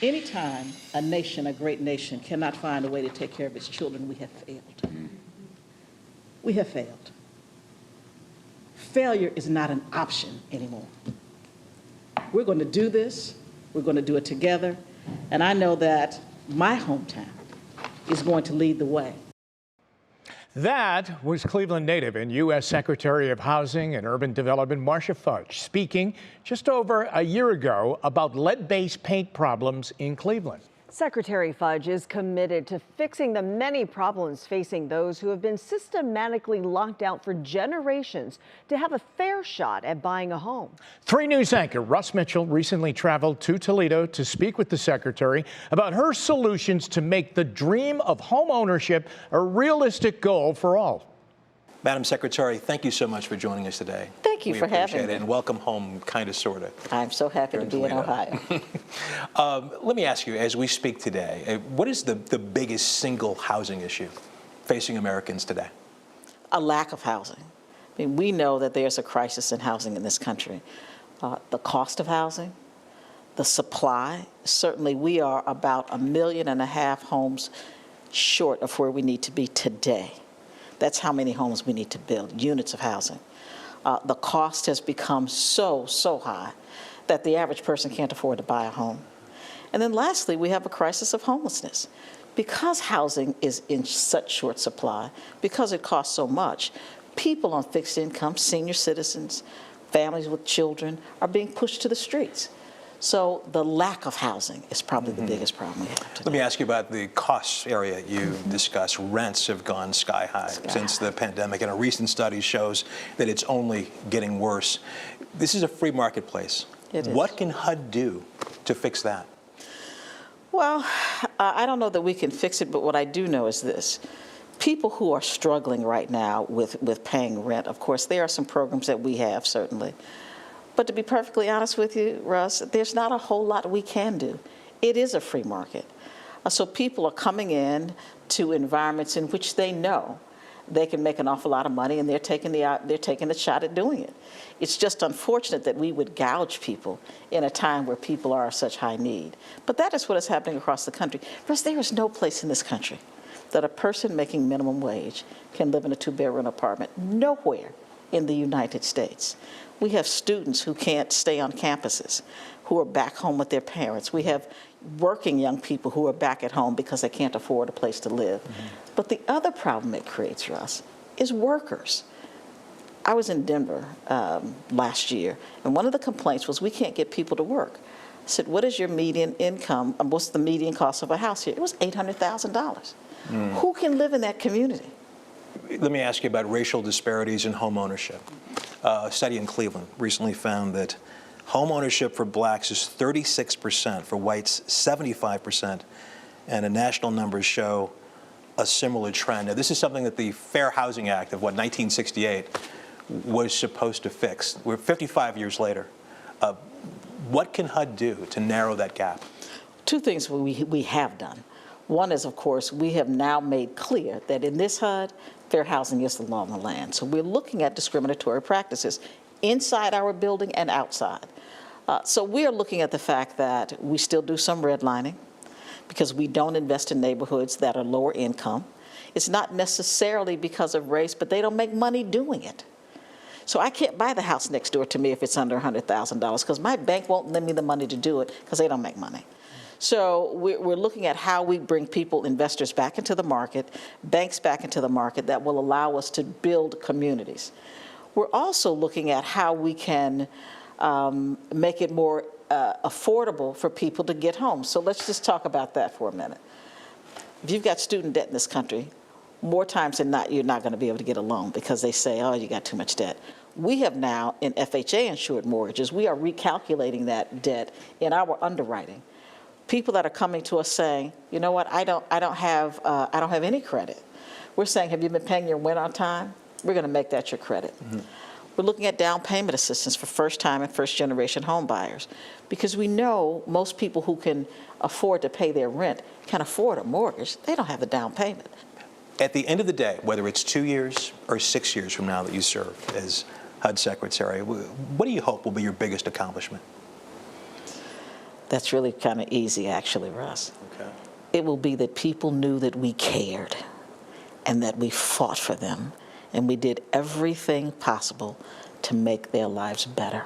Anytime a nation, a great nation, cannot find a way to take care of its children, we have failed. We have failed. Failure is not an option anymore. We're going to do this. We're going to do it together. And I know that my hometown is going to lead the way. That was Cleveland native and U.S. Secretary of Housing and Urban Development Marcia Fudge speaking just over a year ago about lead-based paint problems in Cleveland. Secretary Fudge is committed to fixing the many problems facing those who have been systematically locked out for generations to have a fair shot at buying a home. 3 News anchor Russ Mitchell recently traveled to Toledo to speak with the secretary about her solutions to make the dream of home ownership a realistic goal for all. Madam Secretary, thank you so much for joining us today. Thank you for having me. We appreciate it, and welcome home, kind of, sort of. I'm so happy to be in Ohio. Let me ask you, as we speak today, what is the biggest single housing issue facing Americans today? A lack of housing. I mean, we know that there's a crisis in housing in this country. The cost of housing, the supply. Certainly, we are about 1.5 million homes short of where we need to be today. That's how many homes we need to build, units of housing. The cost has become so high that the average person can't afford to buy a home. And then lastly, we have a crisis of homelessness. Because housing is in such short supply, because it costs so much, people on fixed income, senior citizens, families with children are being pushed to the streets. So the lack of housing is probably the biggest problem we have today. Let me ask you about the costs area you discussed. Rents have gone sky high since the pandemic, and a recent study shows that it's only getting worse. This is a free marketplace. It is. What can HUD do to fix that? Well, I don't know that we can fix it, but what I do know is this. People who are struggling right now with paying rent, of course, there are some programs that we have, certainly. But to be perfectly honest with you, Russ, there's not a whole lot we can do. It is a free market. So people are coming in to environments in which they know they can make an awful lot of money, and they're taking the shot at doing it. It's just unfortunate that we would gouge people in a time where people are of such high need. But that is what is happening across the country. Russ, there is no place in this country that a person making minimum wage can live in a 2-bedroom apartment. Nowhere in the United States. We have students who can't stay on campuses, who are back home with their parents. We have working young people who are back at home because they can't afford a place to live. But the other problem it creates, Russ, is workers. I was in Denver last year, and one of the complaints was we can't get people to work. I said, what is your median income? What's the median cost of a house here? It was $800,000. Who can live in that community? Let me ask you about racial disparities in home ownership. A study in Cleveland recently found that home ownership for blacks is 36%, for whites 75%, and the national numbers show a similar trend. Now, this is something that the Fair Housing Act of, 1968 was supposed to fix. We're 55 years later. What can HUD do to narrow that gap? 2 things we have done. One is, of course, we have now made clear that in this HUD, fair housing is the law of the land. So we're looking at discriminatory practices inside our building and outside. So we are looking at the fact that we still do some redlining because we don't invest in neighborhoods that are lower income. It's not necessarily because of race, but they don't make money doing it. So I can't buy the house next door to me if it's under $100,000 because my bank won't lend me the money to do it because they don't make money. So we're looking at how we bring people, investors back into the market, banks back into the market that will allow us to build communities. We're also looking at how we can make it more affordable for people to get homes. So let's just talk about that for a minute. If you've got student debt in this country, more times than not, you're not going to be able to get a loan because they say, oh, you got too much debt. We have now, in FHA-insured mortgages, we are recalculating that debt in our underwriting. People that are coming to us saying, you know what, I don't have any credit. We're saying, have you been paying your rent on time? We're going to make that your credit. We're looking at down payment assistance for first-time and first-generation home buyers because we know most people who can afford to pay their rent can afford a mortgage. They don't have a down payment. At the end of the day, whether it's 2 years or 6 years from now that you serve as HUD Secretary, what do you hope will be your biggest accomplishment? That's really kind of easy, actually, Russ. Okay. It will be that people knew that we cared and that we fought for them, and we did everything possible to make their lives better.